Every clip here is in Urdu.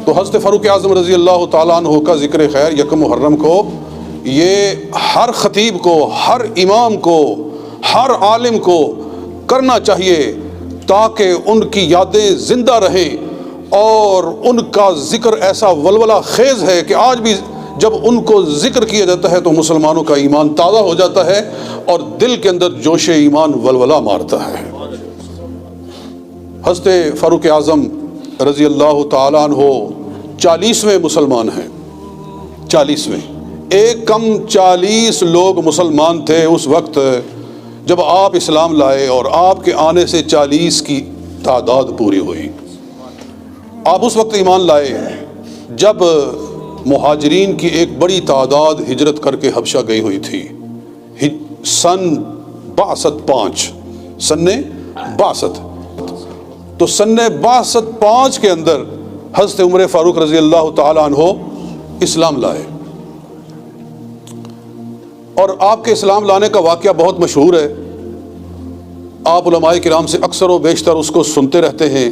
تو حضرت فاروق اعظم رضی اللہ تعالیٰ عنہ کا ذکر خیر یکم محرم کو یہ ہر خطیب کو، ہر امام کو، ہر عالم کو کرنا چاہیے تاکہ ان کی یادیں زندہ رہیں، اور ان کا ذکر ایسا ولولہ خیز ہے کہ آج بھی جب ان کو ذکر کیا جاتا ہے تو مسلمانوں کا ایمان تازہ ہو جاتا ہے اور دل کے اندر جوش ایمان ولولہ مارتا ہے۔ حضرت فاروق اعظم رضی اللہ تعالیٰ عنہ 40ویں مسلمان ہیں، 40ویں، ایک کم 40 لوگ مسلمان تھے اس وقت جب آپ اسلام لائے، اور آپ کے آنے سے 40 کی تعداد پوری ہوئی۔ آپ اس وقت ایمان لائے جب مہاجرین کی ایک بڑی تعداد ہجرت کر کے حبشہ گئی ہوئی تھی، سن 62، سن 62۔ تو سن 62 کے اندر حضرت عمر فاروق رضی اللہ تعالیٰ عنہ اسلام لائے، اور آپ کے اسلام لانے کا واقعہ بہت مشہور ہے۔ آپ علماء کرام سے اکثر و بیشتر اس کو سنتے رہتے ہیں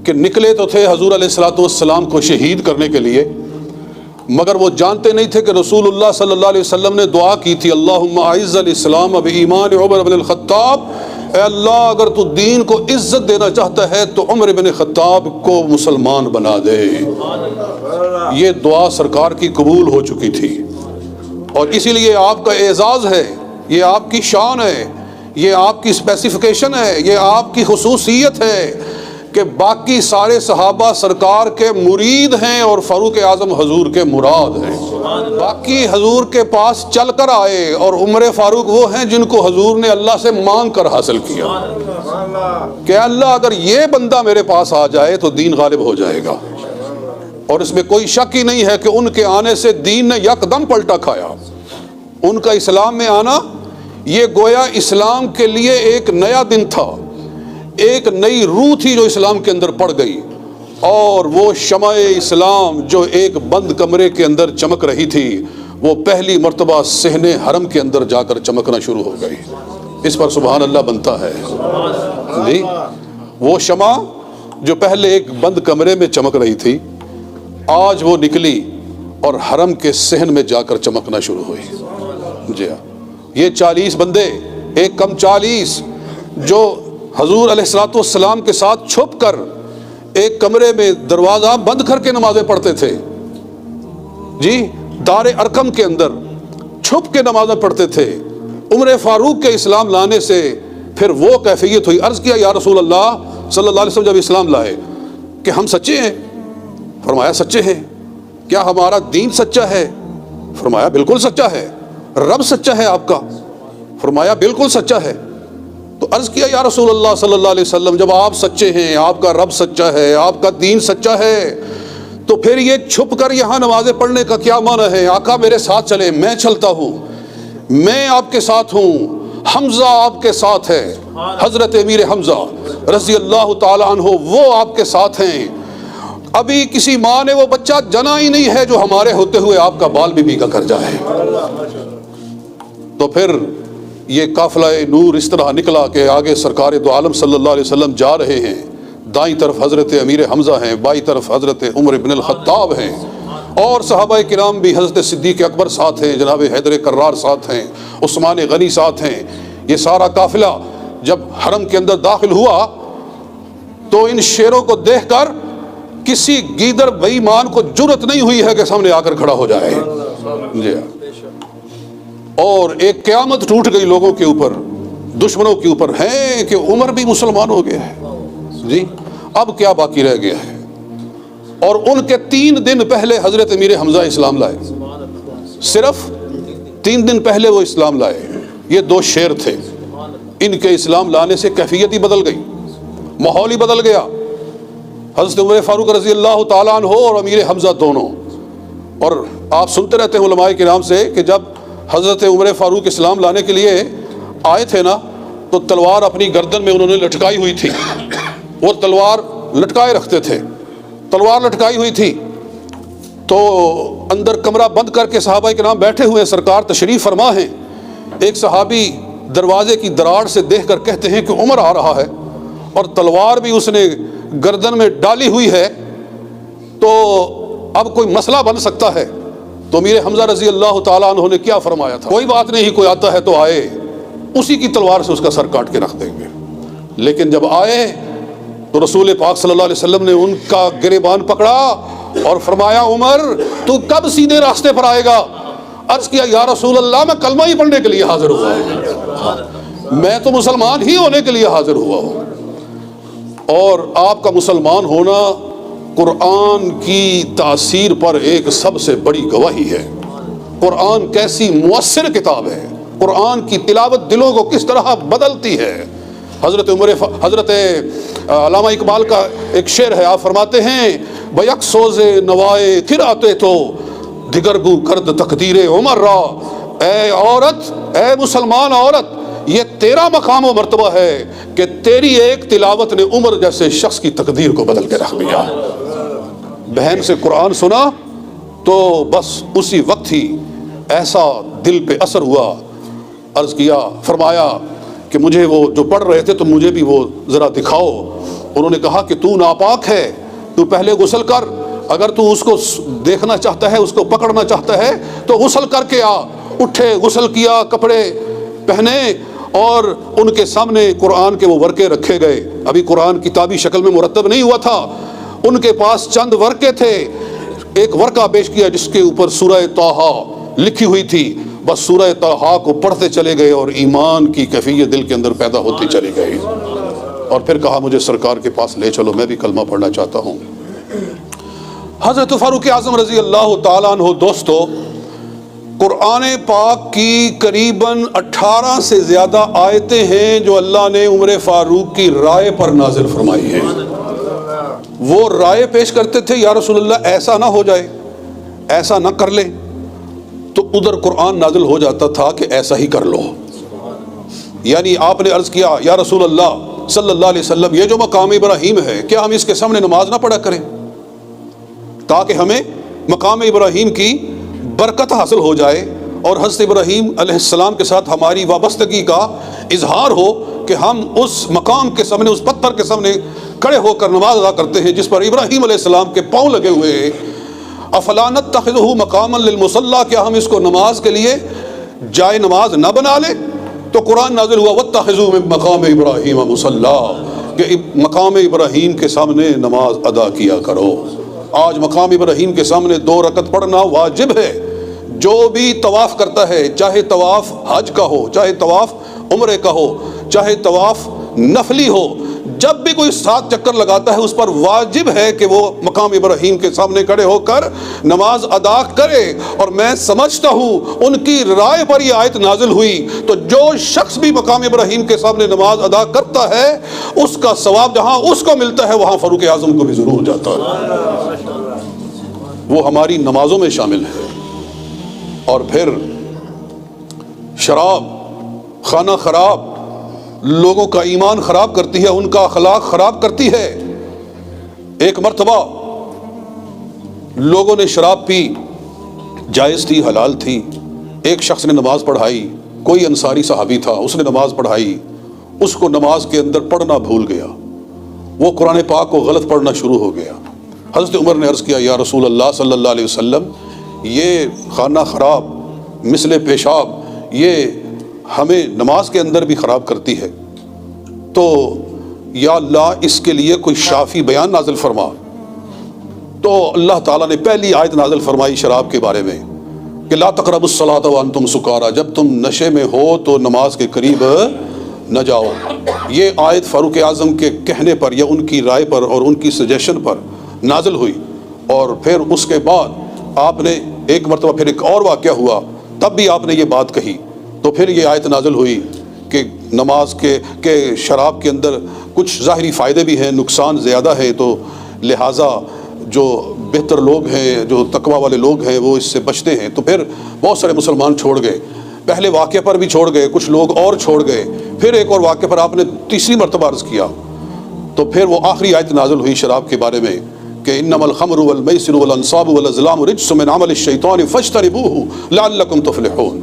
کہ نکلے تو تھے حضور علیہ الصلوۃ والسلام کو شہید کرنے کے لیے، مگر وہ جانتے نہیں تھے کہ رسول اللہ صلی اللہ علیہ وسلم نے دعا کی تھی، اللہم اعز الاسلام بایمان عمر بن الخطاب، اے اللہ اگر تو دین کو عزت دینا چاہتا ہے تو عمر بن خطاب کو مسلمان بنا دے۔ یہ دعا سرکار کی قبول ہو چکی تھی، اور اسی لیے آپ کا اعزاز ہے، یہ آپ کی شان ہے، یہ آپ کی اسپیسیفیکیشن ہے، یہ آپ کی خصوصیت ہے کہ باقی سارے صحابہ سرکار کے مرید ہیں اور فاروق اعظم حضور کے مراد ہیں۔ باقی حضور کے پاس چل کر آئے، اور عمر فاروق وہ ہیں جن کو حضور نے اللہ سے مانگ کر حاصل کیا کہ اللہ اگر یہ بندہ میرے پاس آ جائے تو دین غالب ہو جائے گا۔ اور اس میں کوئی شک ہی نہیں ہے کہ ان کے آنے سے دین نے یکدم پلٹا کھایا۔ ان کا اسلام میں آنا یہ گویا اسلام کے لیے ایک نیا دن تھا، ایک نئی روح تھی جو اسلام کے اندر پڑ گئی، اور وہ شمع اسلام جو ایک بند کمرے کے اندر چمک رہی تھی وہ پہلی مرتبہ صحن حرم کے اندر جا کر چمکنا شروع ہو گئی۔ اس پر سبحان اللہ بنتا ہے جی۔ وہ شمع جو پہلے ایک بند کمرے میں چمک رہی تھی آج وہ نکلی اور حرم کے صحن میں جا کر چمکنا شروع ہوئی۔ جی ہاں، یہ 40 بندے، ایک کم 40، جو حضور علیہ الصلوۃ والسلام کے ساتھ چھپ کر ایک کمرے میں دروازہ بند کر کے نمازیں پڑھتے تھے، جی، دار ارقم کے اندر چھپ کے نمازیں پڑھتے تھے۔ عمر فاروق کے اسلام لانے سے پھر وہ کیفیت ہوئی۔ عرض کیا یا رسول اللہ صلی اللہ علیہ وسلم جب اسلام لائے کہ ہم سچے ہیں؟ فرمایا سچے ہیں۔ کیا ہمارا دین سچا ہے؟ فرمایا بالکل سچا ہے۔ رب سچا ہے آپ کا؟ فرمایا بالکل سچا ہے۔ تو عرض کیا یا رسول اللہ صلی اللہ علیہ وسلم جب آپ سچے ہیں، آپ کا رب سچا ہے، آپ کا دین سچا ہے، تو پھر یہ چھپ کر یہاں نمازیں پڑھنے کا کیا معنی ہے؟ آقا میرے ساتھ چلیں، میں چلتا ہوں، میں آپ کے ساتھ ہوں، حمزہ آپ کے ساتھ ہے، حضرت امیر حمزہ رضی اللہ تعالیٰ عنہ وہ آپ کے ساتھ ہیں۔ ابھی کسی ماں نے وہ بچہ جنا ہی نہیں ہے جو ہمارے ہوتے ہوئے آپ کا بال بھی بھیگا کر جائے۔ تو پھر یہ قافلہ نور اس طرح نکلا کہ آگے سرکار دو عالم صلی اللہ علیہ وسلم جا رہے ہیں، دائیں طرف حضرت امیر حمزہ ہیں، بائیں طرف حضرت عمر بن الخطاب ہیں، اور صحابہ کرام بھی حضرت صدیق اکبر ساتھ ہیں، جناب حیدر کرار ساتھ ہیں، عثمان غنی ساتھ ہیں۔ یہ سارا قافلہ جب حرم کے اندر داخل ہوا تو ان شیروں کو دیکھ کر کسی گیدڑ بے ایمان کو جرأت نہیں ہوئی ہے کہ سامنے آ کر کھڑا ہو جائے۔ جی، اور ایک قیامت ٹوٹ گئی لوگوں کے اوپر، دشمنوں کے اوپر، ہے کہ عمر بھی مسلمان ہو گیا ہے۔ جی، اب کیا باقی رہ گیا ہے؟ اور ان کے 3 دن پہلے حضرت امیر حمزہ اسلام لائے، صرف 3 دن پہلے وہ اسلام لائے۔ یہ 2 شیر تھے، ان کے اسلام لانے سے کیفیت ہی بدل گئی، ماحول ہی بدل گیا۔ حضرت عمر فاروق رضی اللہ تعالیٰ عنہ اور امیر حمزہ دونوں، اور آپ سنتے رہتے ہیں علماء کرام سے کہ جب حضرت عمر فاروق اسلام لانے کے لیے آئے تھے نا تو تلوار اپنی گردن میں انہوں نے لٹکائی ہوئی تھی، وہ تلوار لٹکائے رکھتے تھے، تلوار لٹکائی ہوئی تھی۔ تو اندر کمرہ بند کر کے صحابہ کرام بیٹھے ہوئے، سرکار تشریف فرما ہیں۔ ایک صحابی دروازے کی دراڑ سے دیکھ کر کہتے ہیں کہ عمر آ رہا ہے، اور تلوار بھی اس نے گردن میں ڈالی ہوئی ہے، تو اب کوئی مسئلہ بن سکتا ہے تو امیر حمزہ رضی اللہ تعالیٰ عنہ نے کیا فرمایا تھا؟ کوئی بات نہیں، کوئی آتا ہے تو آئے، اسی کی تلوار سے اس کا سر کاٹ کے رکھ دیں گے۔ لیکن جب آئے تو رسول پاک صلی اللہ علیہ وسلم نے ان کا گریبان پکڑا اور فرمایا عمر تو کب سیدھے راستے پر آئے گا؟ عرض کیا یا رسول اللہ میں کلمہ ہی پڑھنے کے لیے حاضر ہوا ہوں، میں تو مسلمان ہی ہونے کے لیے حاضر ہوا ہوں۔ اور آپ کا مسلمان ہونا قرآن کی تاثیر پر ایک سب سے بڑی گواہی ہے۔ قرآن کیسی مؤثر کتاب ہے، قرآن کی تلاوت دلوں کو کس طرح بدلتی ہے۔ حضرت علامہ اقبال کا ایک شعر ہے، آپ فرماتے ہیں بیک سوز نوائے پھر آتے تو دگرگو کرد تقدیر عمر را، اے عورت، اے مسلمان عورت، یہ تیرا مقام و مرتبہ ہے کہ تیری ایک تلاوت نے عمر جیسے شخص کی تقدیر کو بدل کے رکھ دیا۔ بہن سے قرآن سنا تو بس اسی وقت ہی ایسا دل پہ اثر ہوا، عرض کیا، فرمایا کہ مجھے وہ جو پڑھ رہے تھے تو مجھے بھی وہ ذرا دکھاؤ۔ انہوں نے کہا کہ تو ناپاک ہے، تو پہلے غسل کر، اگر تو اس کو دیکھنا چاہتا ہے، اس کو پکڑنا چاہتا ہے تو غسل کر کے آ۔ اٹھے، غسل کیا، کپڑے پہنے اور ان کے سامنے قرآن کے وہ ورقے رکھے گئے۔ ابھی قرآن کتابی شکل میں مرتب نہیں ہوا تھا، ان کے پاس چند ورقے تھے۔ ایک ورقہ پیش کیا جس کے اوپر سورہ طٰہٰ لکھی ہوئی تھی، بس سورہ طٰہٰ کو پڑھتے چلے گئے اور ایمان کی کیفیت دل کے اندر پیدا ہوتی چلی گئی۔ اور پھر کہا مجھے سرکار کے پاس لے چلو، میں بھی کلمہ پڑھنا چاہتا ہوں۔ حضرت فاروق اعظم رضی اللہ تعالیٰ عنہ دوستو، قرآن پاک کی قریباً 18 سے زیادہ آیتیں ہیں جو اللہ نے عمر فاروق کی رائے پر نازل فرمائی ہیں۔ وہ رائے پیش کرتے تھے، یا رسول اللہ ایسا نہ ہو جائے، ایسا نہ کر لیں، تو ادھر قرآن نازل ہو جاتا تھا کہ ایسا ہی کر لو۔ یعنی آپ نے عرض کیا یا رسول اللہ صلی اللہ علیہ وسلم، یہ جو مقام ابراہیم ہے کیا ہم اس کے سامنے نماز نہ پڑھا کریں تاکہ ہمیں مقام ابراہیم کی برکت حاصل ہو جائے اور حضرت ابراہیم علیہ السلام کے ساتھ ہماری وابستگی کا اظہار ہو کہ ہم اس مقام کے سامنے، اس پتھر کے سامنے کھڑے ہو کر نماز ادا کرتے ہیں جس پر ابراہیم علیہ السلام کے پاؤں لگے ہوئے ہیں۔ افلا نتخذہ مقاما للمصلی، کیا ہم اس کو نماز کے لیے جائے نماز نہ بنا لیں؟ تو قرآن نازل ہوا واتخذوا من مقام ابراہیم مصلی، کہ مقام ابراہیم کے سامنے نماز ادا کیا کرو۔ آج مقام ابراہیم کے سامنے 2 رکعت پڑھنا واجب ہے۔ جو بھی طواف کرتا ہے، چاہے طواف حج کا ہو، چاہے طواف عمرے کا ہو، چاہے طواف نفلی ہو، جب بھی کوئی 7 چکر لگاتا ہے اس پر واجب ہے کہ وہ مقام ابراہیم کے سامنے کھڑے ہو کر نماز ادا کرے۔ اور میں سمجھتا ہوں ان کی رائے پر یہ آیت نازل ہوئی، تو جو شخص بھی مقام ابراہیم کے سامنے نماز ادا کرتا ہے اس کا ثواب جہاں اس کو ملتا ہے وہاں فاروق اعظم کو بھی ضرور جاتا ہے۔ وہ ہماری نمازوں میں شامل ہے۔ اور پھر شراب، خانہ خراب، لوگوں کا ایمان خراب کرتی ہے، ان کا اخلاق خراب کرتی ہے۔ ایک مرتبہ لوگوں نے شراب پی، جائز تھی، حلال تھی۔ ایک شخص نے نماز پڑھائی، کوئی انصاری صحابی تھا، اس نے نماز پڑھائی، اس کو نماز کے اندر پڑھنا بھول گیا، وہ قرآن پاک کو غلط پڑھنا شروع ہو گیا۔ حضرت عمر نے عرض کیا یا رسول اللہ صلی اللہ علیہ وسلم، یہ خانہ خراب مثل پیشاب یہ ہمیں نماز کے اندر بھی خراب کرتی ہے، تو یا اللہ اس کے لیے کوئی شافی بیان نازل فرما۔ تو اللہ تعالیٰ نے پہلی آیت نازل فرمائی شراب کے بارے میں کہ لا تقربوا الصلاۃ وانتم سکارى، جب تم نشے میں ہو تو نماز کے قریب نہ جاؤ۔ یہ آیت فاروق اعظم کے کہنے پر یا ان کی رائے پر اور ان کی سجیشن پر نازل ہوئی۔ اور پھر اس کے بعد آپ نے ایک مرتبہ پھر ایک اور واقعہ ہوا، تب بھی آپ نے یہ بات کہی، تو پھر یہ آیت نازل ہوئی کہ نماز کے شراب کے اندر کچھ ظاہری فائدے بھی ہیں، نقصان زیادہ ہے، تو لہٰذا جو بہتر لوگ ہیں، جو تقوی والے لوگ ہیں وہ اس سے بچتے ہیں۔ تو پھر بہت سارے مسلمان چھوڑ گئے، پہلے واقعے پر بھی چھوڑ گئے، کچھ لوگ اور چھوڑ گئے، پھر ایک اور واقعے پر آپ نے تیسری مرتبہ عرض کیا، تو پھر وہ آخری آیت نازل ہوئی شراب کے بارے میں کہ انما الخمر والمیسر والانصاب والازلام رجس من عمل الشیطان فاجتنبوہ لعلکم تفلحون،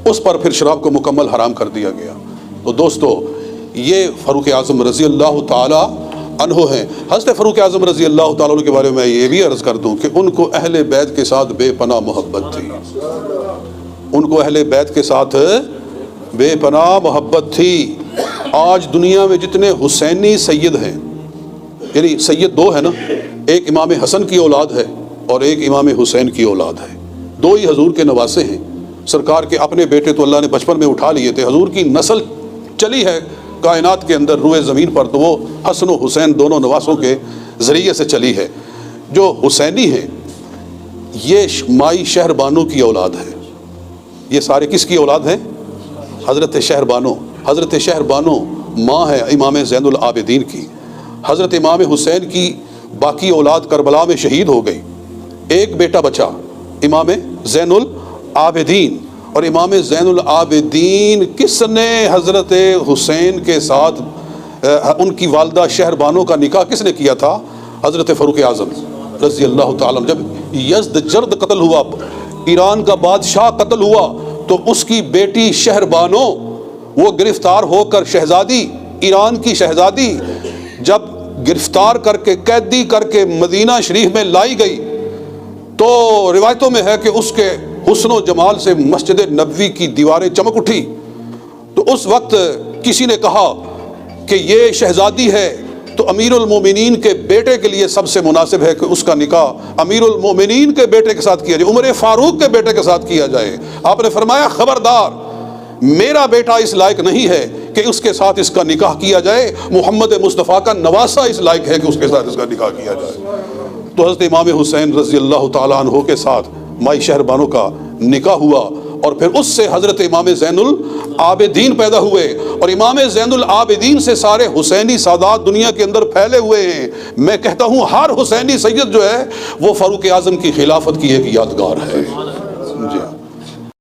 اس پر پھر شراب کو مکمل حرام کر دیا گیا۔ تو دوستو، یہ فاروق اعظم رضی اللہ تعالی عنہ ہیں۔ حضرت فاروق اعظم رضی اللہ تعالیٰ عنہ کے بارے میں یہ بھی عرض کر دوں کہ ان کو اہل بیت کے ساتھ بے پناہ محبت تھی، ان کو اہل بیت کے ساتھ بے پناہ محبت تھی۔ آج دنیا میں جتنے حسینی سید ہیں، یعنی سید دو ہے نا، ایک امام حسن کی اولاد ہے اور ایک امام حسین کی اولاد ہے، دو ہی حضور کے نواسے ہیں۔ سرکار کے اپنے بیٹے تو اللہ نے بچپن میں اٹھا لیے تھے، حضور کی نسل چلی ہے کائنات کے اندر روئے زمین پر تو وہ حسن و حسین دونوں نواسوں کے ذریعے سے چلی ہے۔ جو حسینی ہیں یہ مائی شہر بانو کی اولاد ہے، یہ سارے کس کی اولاد ہیں؟ حضرت شہر بانو۔ حضرت شہر بانو ماں ہے امام زین العابدین کی۔ حضرت امام حسین کی باقی اولاد کربلا میں شہید ہو گئی، ایک بیٹا بچا امام زین العابدین۔ اور امام زین العابدین کس نے حضرت حسین کے ساتھ ان کی والدہ شہر بانو کا نکاح کس نے کیا تھا؟ حضرت فاروق اعظم رضی اللہ تعالیٰ عنہ۔ جب یزدجرد قتل ہوا، ایران کا بادشاہ قتل ہوا، تو اس کی بیٹی شہر بانو وہ گرفتار ہو کر شہزادی، ایران کی شہزادی جب گرفتار کر کے قیدی کر کے مدینہ شریف میں لائی گئی تو روایتوں میں ہے کہ اس کے حسن و جمال سے مسجد نبوی کی دیواریں چمک اٹھی۔ تو اس وقت کسی نے کہا کہ یہ شہزادی ہے تو امیر المومنین کے بیٹے کے لیے سب سے مناسب ہے کہ اس کا نکاح امیر المومنین کے بیٹے کے ساتھ کیا جائے، عمر فاروق کے بیٹے کے ساتھ کیا جائے۔ آپ نے فرمایا خبردار، میرا بیٹا اس لائق نہیں ہے کہ اس کے ساتھ اس کا نکاح کیا جائے، محمد مصطفیٰ کا نواسہ اس لائق ہے کہ اس کے ساتھ اس کا نکاح کیا جائے۔ تو حضرت امام حسین رضی اللہ تعالیٰ عنہ کے ساتھ مائی شہر بانو کا نکاح ہوا، اور پھر اس سے حضرت امام زین العابدین پیدا ہوئے، اور امام زین العابدین سے سارے حسینی سادات دنیا کے اندر پھیلے ہوئے ہیں۔ میں کہتا ہوں ہر حسینی سید جو ہے وہ فاروق اعظم کی خلافت کی ایک یادگار ہے۔ جی